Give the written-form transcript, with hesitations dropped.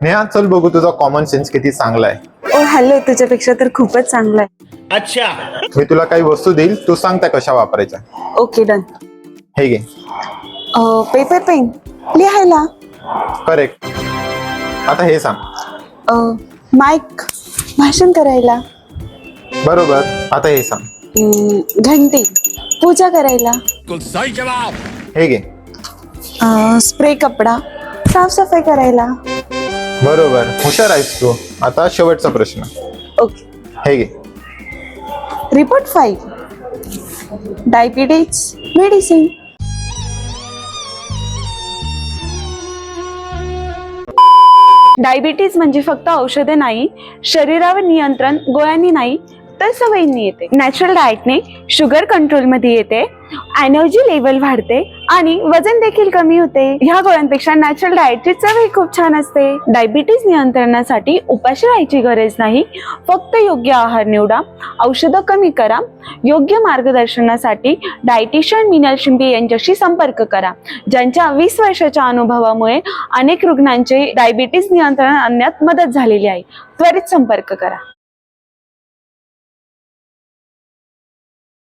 नेहा, चल बघू तुझा कॉमन सेन्स किती चांगला आहे. ओ हॅलो, तुझ्यापेक्षा तर खूपच चांगला आहे. अच्छा. मी तुला काही वस्तू देईल, तू सांग त्या कशा वापरायच्या. Okay done. हे घे. पेपर पेन लिहायला. करेक्ट. आता हे सांग. माईक भाषण करायला. बरोबर. आता हे सांग. घंटी पूजा करायला. सही जवाब. हे घे. स्प्रे कपडा साफसफाई करायला. बरोबर, हुशार आहेस तू. आता शेवटचा प्रश्न. ओके. हे घे. Report file. Diabetes medicine. Diabetes म्हणजे फक्त औषधे नाही, शरीरावर नियंत्रण गोळ्यांनी नाही तर सवयींनी येते. नॅचरल डाएटने शुगर कंट्रोलमध्ये येते, एनर्जी लेवल वाढते आणि वजन देखील कमी होते. ह्या गोळ्यांपेक्षा नॅचरल डाएटची चवही खूप छान असते. डायबिटीज नियंत्रणासाठी उपाशी राहायची गरज नाही, फक्त योग्य आहार निवडा, औषधं कमी करा. योग्य मार्गदर्शनासाठी डायटिशियन मीनल शिंपे यांच्याशी संपर्क करा, ज्यांच्या 20 वर्षाच्या अनुभवामुळे अनेक रुग्णांचे डायबिटीज नियंत्रण आणण्यात मदत झालेली आहे. त्वरित संपर्क करा.